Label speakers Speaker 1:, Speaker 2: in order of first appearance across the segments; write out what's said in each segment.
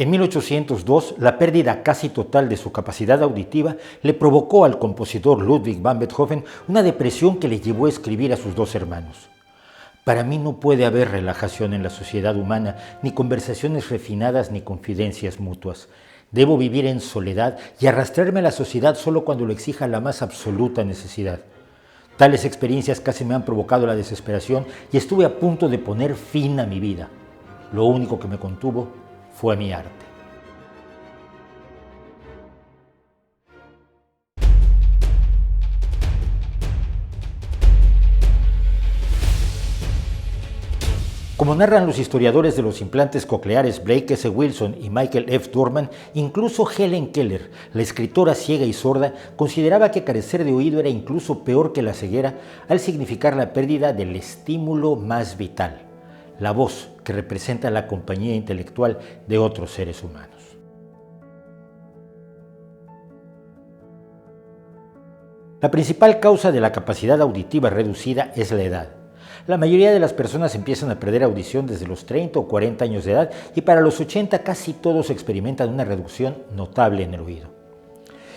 Speaker 1: En 1802, la pérdida casi total de su capacidad auditiva le provocó al compositor Ludwig van Beethoven una depresión que le llevó a escribir a sus dos hermanos. Para mí no puede haber relajación en la sociedad humana, ni conversaciones refinadas ni confidencias mutuas. Debo vivir en soledad y arrastrarme a la sociedad solo cuando lo exija la más absoluta necesidad. Tales experiencias casi me han provocado la desesperación y estuve a punto de poner fin a mi vida. Lo único que me contuvo fue mi arte. Como narran los historiadores de los implantes cocleares Blake S. Wilson y Michael F. Dorman, incluso Helen Keller, la escritora ciega y sorda, consideraba que carecer de oído era incluso peor que la ceguera al significar la pérdida del estímulo más vital, la voz que representa la compañía intelectual de otros seres humanos. La principal causa de la capacidad auditiva reducida es la edad. La mayoría de las personas empiezan a perder audición desde los 30 o 40 años de edad y para los 80 casi todos experimentan una reducción notable en el oído.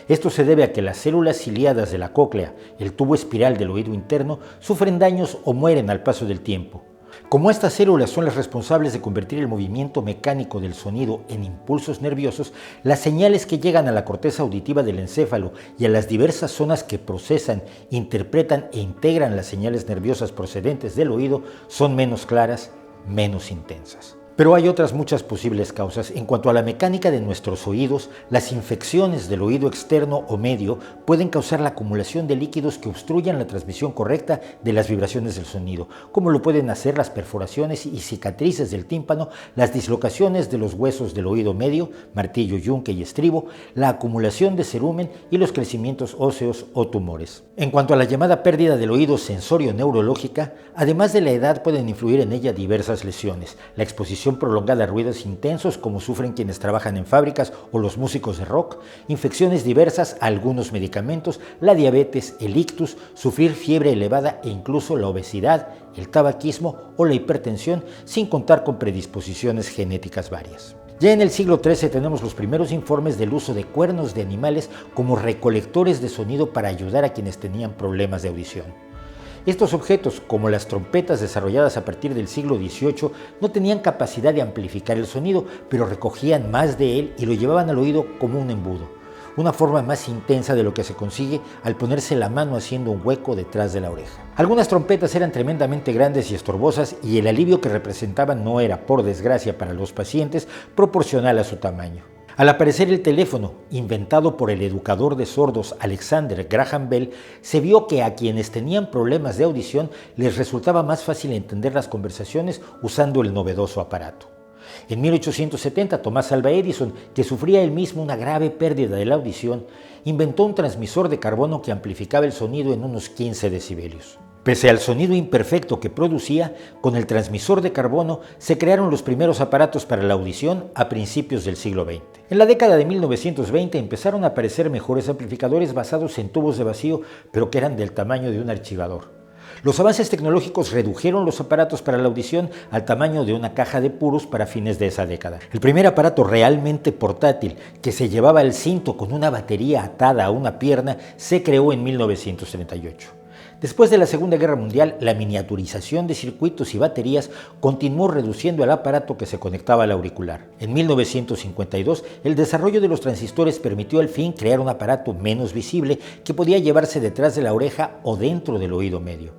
Speaker 1: Esto se debe a que las células ciliadas de la cóclea, el tubo espiral del oído interno, sufren daños o mueren al paso del tiempo. Como estas células son las responsables de convertir el movimiento mecánico del sonido en impulsos nerviosos, las señales que llegan a la corteza auditiva del encéfalo y a las diversas zonas que procesan, interpretan e integran las señales nerviosas procedentes del oído son menos claras, menos intensas. Pero hay otras muchas posibles causas. En cuanto a la mecánica de nuestros oídos, las infecciones del oído externo o medio pueden causar la acumulación de líquidos que obstruyan la transmisión correcta de las vibraciones del sonido, como lo pueden hacer las perforaciones y cicatrices del tímpano, las dislocaciones de los huesos del oído medio, martillo, yunque y estribo, la acumulación de cerumen y los crecimientos óseos o tumores. En cuanto a la llamada pérdida del oído sensorio-neurológica, además de la edad pueden influir en ella diversas lesiones, la exposición prolongada a ruidos intensos como sufren quienes trabajan en fábricas o los músicos de rock, infecciones diversas, algunos medicamentos, la diabetes, el ictus, sufrir fiebre elevada e incluso la obesidad, el tabaquismo o la hipertensión, sin contar con predisposiciones genéticas varias. Ya en el siglo XIII tenemos los primeros informes del uso de cuernos de animales como recolectores de sonido para ayudar a quienes tenían problemas de audición. Estos objetos, como las trompetas desarrolladas a partir del siglo XVIII, no tenían capacidad de amplificar el sonido, pero recogían más de él y lo llevaban al oído como un embudo, una forma más intensa de lo que se consigue al ponerse la mano haciendo un hueco detrás de la oreja. Algunas trompetas eran tremendamente grandes y estorbosas y el alivio que representaban no era, por desgracia para los pacientes, proporcional a su tamaño. Al aparecer el teléfono, inventado por el educador de sordos Alexander Graham Bell, se vio que a quienes tenían problemas de audición les resultaba más fácil entender las conversaciones usando el novedoso aparato. En 1870, Thomas Alva Edison, que sufría él mismo una grave pérdida de la audición, inventó un transmisor de carbono que amplificaba el sonido en unos 15 decibelios. Pese al sonido imperfecto que producía, con el transmisor de carbono se crearon los primeros aparatos para la audición a principios del siglo XX. En la década de 1920 empezaron a aparecer mejores amplificadores basados en tubos de vacío, pero que eran del tamaño de un archivador. Los avances tecnológicos redujeron los aparatos para la audición al tamaño de una caja de puros para fines de esa década. El primer aparato realmente portátil, que se llevaba al cinto con una batería atada a una pierna, se creó en 1938. Después de la Segunda Guerra Mundial, la miniaturización de circuitos y baterías continuó reduciendo el aparato que se conectaba al auricular. En 1952, el desarrollo de los transistores permitió al fin crear un aparato menos visible que podía llevarse detrás de la oreja o dentro del oído medio.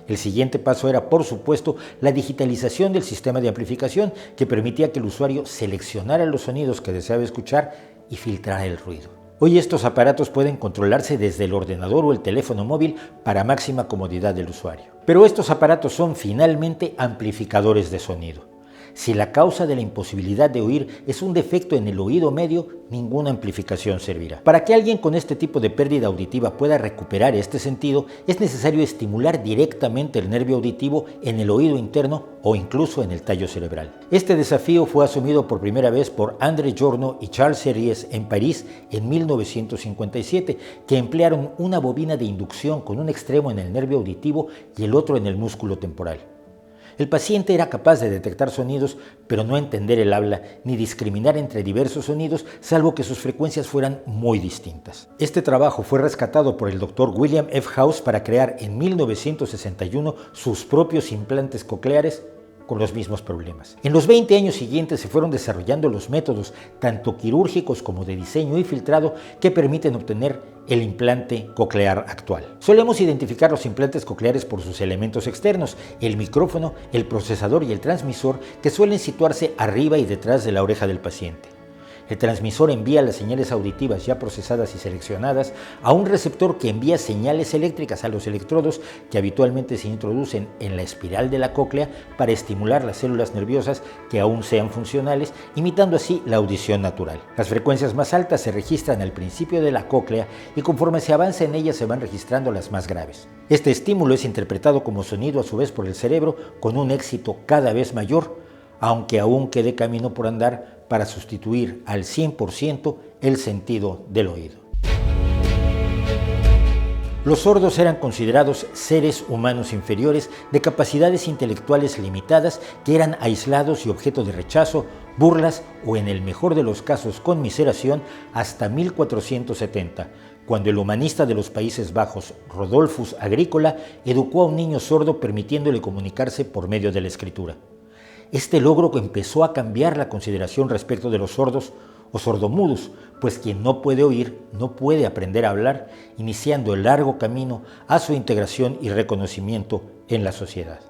Speaker 1: El siguiente paso era, por supuesto, la digitalización del sistema de amplificación que permitía que el usuario seleccionara los sonidos que deseaba escuchar y filtrara el ruido. Hoy estos aparatos pueden controlarse desde el ordenador o el teléfono móvil para máxima comodidad del usuario. Pero estos aparatos son finalmente amplificadores de sonido. Si la causa de la imposibilidad de oír es un defecto en el oído medio, ninguna amplificación servirá. Para que alguien con este tipo de pérdida auditiva pueda recuperar este sentido, es necesario estimular directamente el nervio auditivo en el oído interno o incluso en el tallo cerebral. Este desafío fue asumido por primera vez por André Giorno y Charles Series en París en 1957, que emplearon una bobina de inducción con un extremo en el nervio auditivo y el otro en el músculo temporal. El paciente era capaz de detectar sonidos, pero no entender el habla ni discriminar entre diversos sonidos, salvo que sus frecuencias fueran muy distintas. Este trabajo fue rescatado por el Dr. William F. House para crear en 1961 sus propios implantes cocleares con los mismos problemas. En los 20 años siguientes se fueron desarrollando los métodos, tanto quirúrgicos como de diseño y filtrado, que permiten obtener el implante coclear actual. Solemos identificar los implantes cocleares por sus elementos externos, el micrófono, el procesador y el transmisor, que suelen situarse arriba y detrás de la oreja del paciente. El transmisor envía las señales auditivas ya procesadas y seleccionadas a un receptor que envía señales eléctricas a los electrodos que habitualmente se introducen en la espiral de la cóclea para estimular las células nerviosas que aún sean funcionales, imitando así la audición natural. Las frecuencias más altas se registran al principio de la cóclea y conforme se avanza en ellas se van registrando las más graves. Este estímulo es interpretado como sonido a su vez por el cerebro con un éxito cada vez mayor, aunque aún quede camino por andar para sustituir al 100% el sentido del oído. Los sordos eran considerados seres humanos inferiores de capacidades intelectuales limitadas que eran aislados y objeto de rechazo, burlas o, en el mejor de los casos, conmiseración hasta 1470, cuando el humanista de los Países Bajos, Rodolphus Agricola, educó a un niño sordo permitiéndole comunicarse por medio de la escritura. Este logro empezó a cambiar la consideración respecto de los sordos o sordomudos, pues quien no puede oír no puede aprender a hablar, iniciando el largo camino a su integración y reconocimiento en la sociedad.